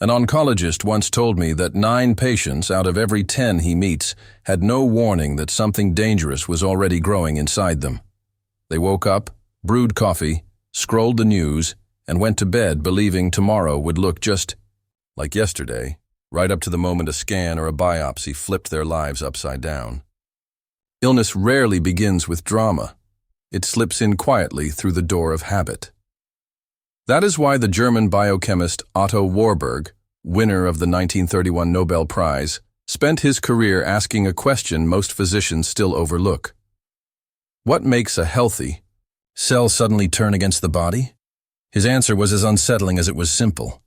An oncologist once told me that 9 patients out of every 10 he meets had no warning that something dangerous was already growing inside them. They woke up, brewed coffee, scrolled the news, and went to bed believing tomorrow would look just like yesterday, right up to the moment a scan or a biopsy flipped their lives upside down. Illness rarely begins with drama. It slips in quietly through the door of habit. That is why the German biochemist Otto Warburg, winner of the 1931 Nobel Prize, spent his career asking a question most physicians still overlook. What makes a healthy cell suddenly turn against the body? His answer was as unsettling as it was simple.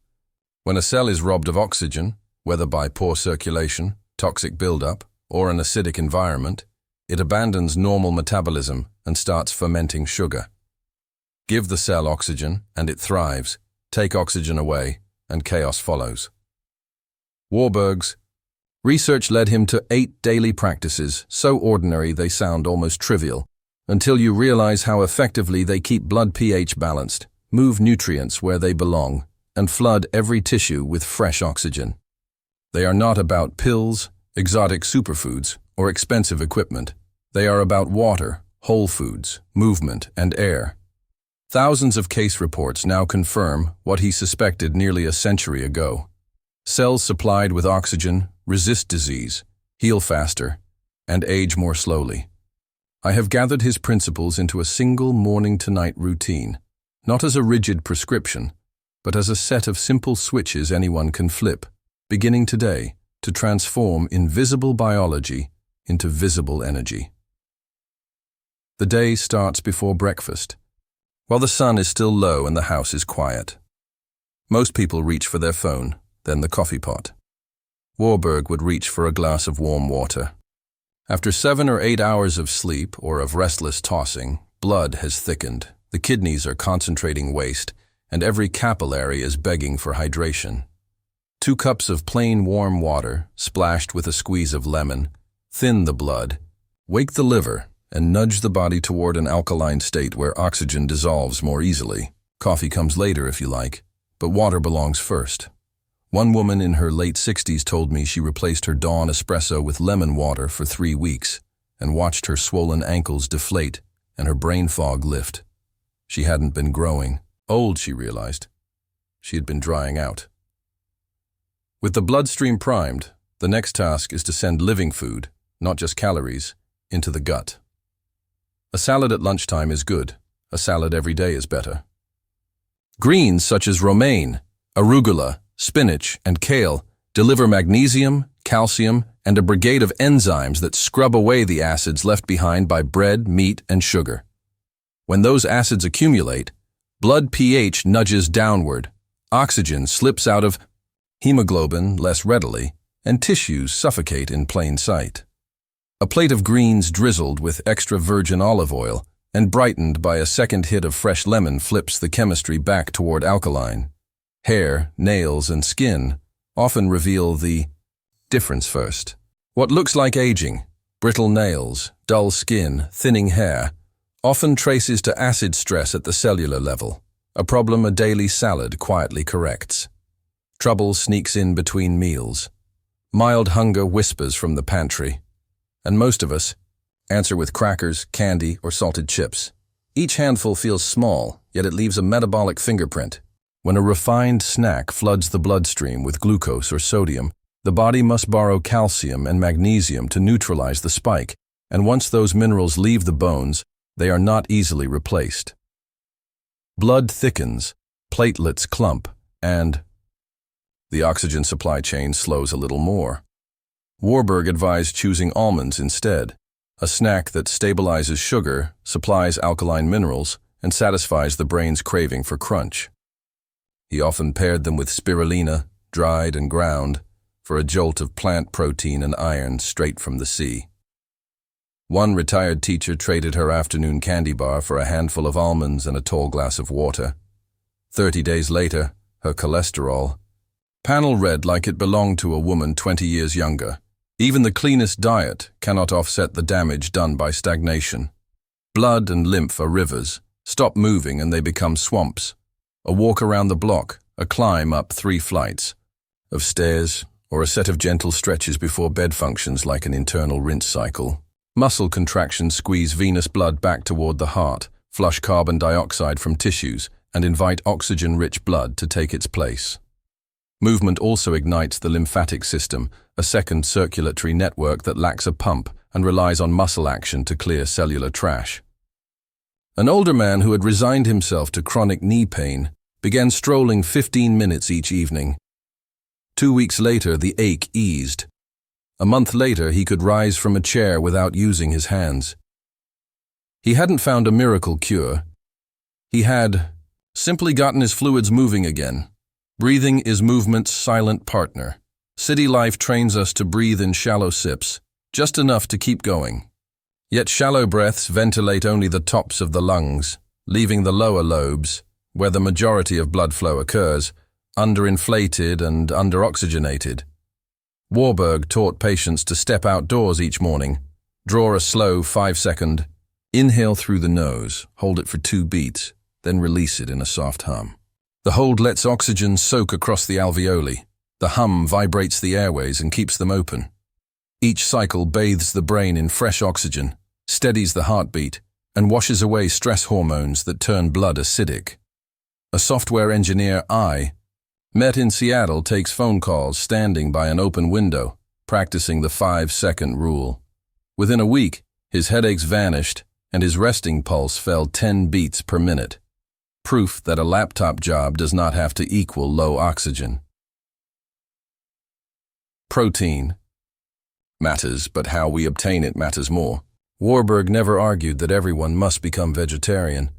When a cell is robbed of oxygen, whether by poor circulation, toxic buildup, or an acidic environment, it abandons normal metabolism and starts fermenting sugar. Give the cell oxygen, and it thrives. Take oxygen away, and chaos follows. Warburg's research led him to 8 daily practices, so ordinary they sound almost trivial, until you realize how effectively they keep blood pH balanced, move nutrients where they belong, and flood every tissue with fresh oxygen. They are not about pills, exotic superfoods, or expensive equipment. They are about water, whole foods, movement, and air. Thousands of case reports now confirm what he suspected nearly a century ago. Cells supplied with oxygen resist disease, heal faster, and age more slowly. I have gathered his principles into a single morning-to-night routine, not as a rigid prescription, but as a set of simple switches anyone can flip, beginning today, to transform invisible biology into visible energy. The day starts before breakfast, while the sun is still low and the house is quiet. Most people reach for their phone, then the coffee pot. Warburg would reach for a glass of warm water. After 7 or 8 hours of sleep or of restless tossing, blood has thickened, the kidneys are concentrating waste, and every capillary is begging for hydration. 2 cups of plain warm water, splashed with a squeeze of lemon, thin the blood, wake the liver, and nudge the body toward an alkaline state where oxygen dissolves more easily. Coffee comes later if you like, but water belongs first. One woman in her late 60s told me she replaced her dawn espresso with lemon water for 3 weeks and watched her swollen ankles deflate and her brain fog lift. She hadn't been growing old, she realized. She had been drying out. With the bloodstream primed, the next task is to send living food, not just calories, into the gut. A salad at lunchtime is good. A salad every day is better. Greens such as romaine, arugula, spinach, and kale deliver magnesium, calcium, and a brigade of enzymes that scrub away the acids left behind by bread, meat, and sugar. When those acids accumulate, blood pH nudges downward, oxygen slips out of hemoglobin less readily, and tissues suffocate in plain sight. A plate of greens drizzled with extra virgin olive oil and brightened by a second hit of fresh lemon flips the chemistry back toward alkaline. Hair, nails, and skin often reveal the difference first. What looks like aging, brittle nails, dull skin, thinning hair, often traces to acid stress at the cellular level, a problem a daily salad quietly corrects. Trouble sneaks in between meals. Mild hunger whispers from the pantry. And most of us answer with crackers, candy, or salted chips. Each handful feels small, yet it leaves a metabolic fingerprint. When a refined snack floods the bloodstream with glucose or sodium, the body must borrow calcium and magnesium to neutralize the spike, and once those minerals leave the bones, they are not easily replaced. Blood thickens, platelets clump, and the oxygen supply chain slows a little more. Warburg advised choosing almonds instead, a snack that stabilizes sugar, supplies alkaline minerals, and satisfies the brain's craving for crunch. He often paired them with spirulina, dried and ground, for a jolt of plant protein and iron straight from the sea. One retired teacher traded her afternoon candy bar for a handful of almonds and a tall glass of water. 30 days later, her cholesterol panel read like it belonged to a woman 20 years younger. Even the cleanest diet cannot offset the damage done by stagnation. Blood and lymph are rivers. Stop moving and they become swamps. A walk around the block, a climb up 3 flights. of stairs, or a set of gentle stretches before bed functions like an internal rinse cycle. Muscle contractions squeeze venous blood back toward the heart, flush carbon dioxide from tissues, and invite oxygen-rich blood to take its place. Movement also ignites the lymphatic system, a second circulatory network that lacks a pump and relies on muscle action to clear cellular trash. An older man who had resigned himself to chronic knee pain began strolling 15 minutes each evening. 2 weeks later, the ache eased. A month later, he could rise from a chair without using his hands. He hadn't found a miracle cure. He had simply gotten his fluids moving again. Breathing is movement's silent partner. City life trains us to breathe in shallow sips, just enough to keep going. Yet shallow breaths ventilate only the tops of the lungs, leaving the lower lobes, where the majority of blood flow occurs, underinflated and underoxygenated. Warburg taught patients to step outdoors each morning, draw a slow 5-second, inhale through the nose, hold it for 2 beats, then release it in a soft hum. The hold lets oxygen soak across the alveoli. The hum vibrates the airways and keeps them open. Each cycle bathes the brain in fresh oxygen, steadies the heartbeat, and washes away stress hormones that turn blood acidic. A software engineer, met in Seattle, takes phone calls standing by an open window, practicing the 5-second rule. Within a week, his headaches vanished and his resting pulse fell 10 beats per minute. Proof that a laptop job does not have to equal low oxygen. Protein matters, but how we obtain it matters more. Warburg never argued that everyone must become vegetarian.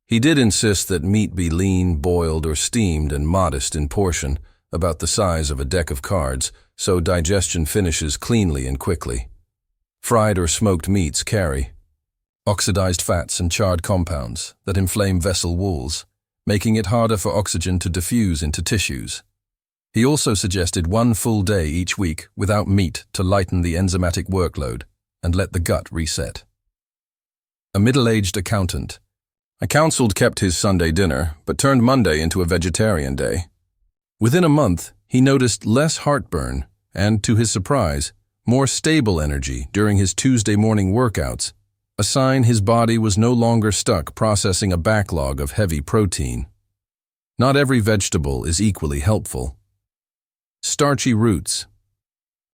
He did insist that meat be lean, boiled, or steamed and modest in portion, about the size of a deck of cards, so digestion finishes cleanly and quickly. Fried or smoked meats carry oxidized fats and charred compounds that inflame vessel walls, making it harder for oxygen to diffuse into tissues. He also suggested 1 full day each week without meat to lighten the enzymatic workload and let the gut reset. A middle-aged accountant. I counseled kept his Sunday dinner, but turned Monday into a vegetarian day. Within a month, he noticed less heartburn and, to his surprise, more stable energy during his Tuesday morning workouts, a sign his body was no longer stuck processing a backlog of heavy protein. Not every vegetable is equally helpful. Starchy roots,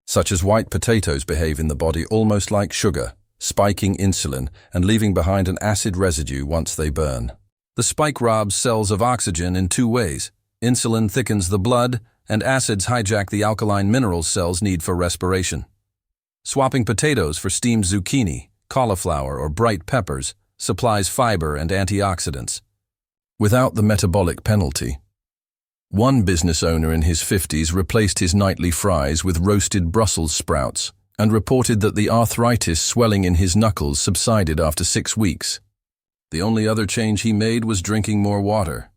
such as white potatoes, behave in the body almost like sugar, spiking insulin and leaving behind an acid residue once they burn. The spike robs cells of oxygen in 2 ways. Insulin thickens the blood, and acids hijack the alkaline minerals cells need for respiration. Swapping potatoes for steamed zucchini, cauliflower, or bright peppers supplies fiber and antioxidants, without the metabolic penalty. One business owner in his 50s replaced his nightly fries with roasted Brussels sprouts and reported that the arthritis swelling in his knuckles subsided after 6 weeks. The only other change he made was drinking more water.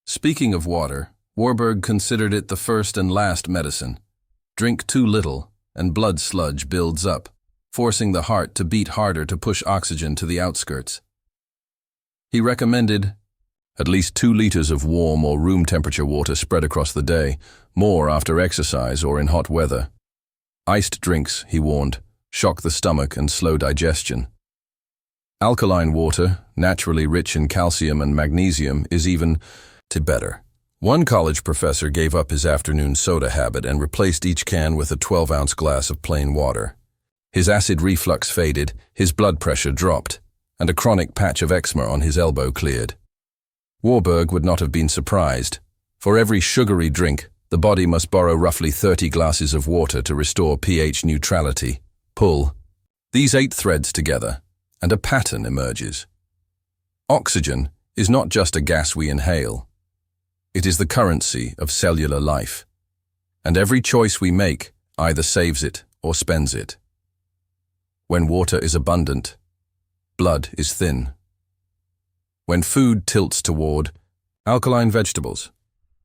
Speaking of water, Warburg considered it the first and last medicine. Drink too little, and blood sludge builds up, forcing the heart to beat harder to push oxygen to the outskirts. He recommended at least 2 liters of warm or room temperature water spread across the day, more after exercise or in hot weather. Iced drinks, he warned, shock the stomach and slow digestion. Alkaline water, naturally rich in calcium and magnesium, is even better. One college professor gave up his afternoon soda habit and replaced each can with a 12-ounce glass of plain water. His acid reflux faded, his blood pressure dropped, and a chronic patch of eczema on his elbow cleared. Warburg would not have been surprised. For every sugary drink, the body must borrow roughly 30 glasses of water to restore pH neutrality. Pull these 8 threads together, and a pattern emerges. Oxygen is not just a gas we inhale. It is the currency of cellular life, and every choice we make either saves it or spends it. When water is abundant, blood is thin. When food tilts toward alkaline vegetables,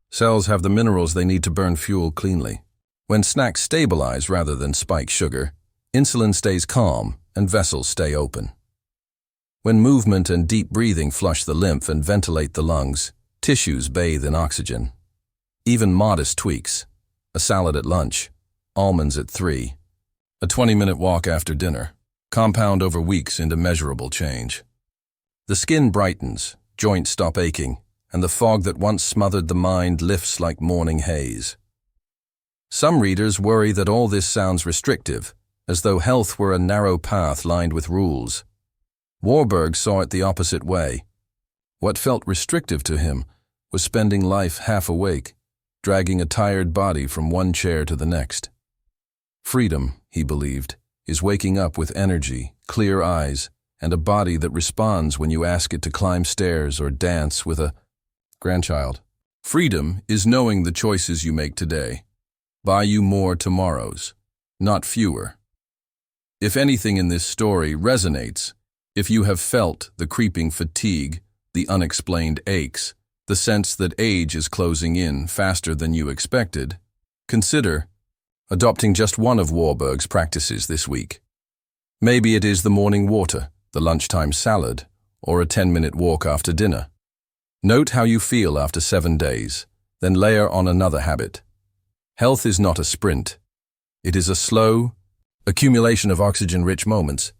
cells have the minerals they need to burn fuel cleanly. When snacks stabilize rather than spike sugar, insulin stays calm and vessels stay open. When movement and deep breathing flush the lymph and ventilate the lungs, tissues bathe in oxygen. Even modest tweaks, a salad at lunch, almonds at 3, a 20-minute walk after dinner, compound over weeks into measurable change. The skin brightens, joints stop aching, and the fog that once smothered the mind lifts like morning haze. Some readers worry that all this sounds restrictive, as though health were a narrow path lined with rules. Warburg saw it the opposite way. What felt restrictive to him was spending life half awake, dragging a tired body from one chair to the next. Freedom, he believed, is waking up with energy, clear eyes, and a body that responds when you ask it to climb stairs or dance with a grandchild. Freedom is knowing the choices you make today buy you more tomorrows, not fewer. If anything in this story resonates, if you have felt the creeping fatigue, the unexplained aches, the sense that age is closing in faster than you expected, consider adopting just one of Warburg's practices this week. Maybe it is the morning water, the lunchtime salad, or a 10-minute walk after dinner. Note how you feel after 7 days, then layer on another habit. Health is not a sprint. It is a slow accumulation of oxygen-rich moments,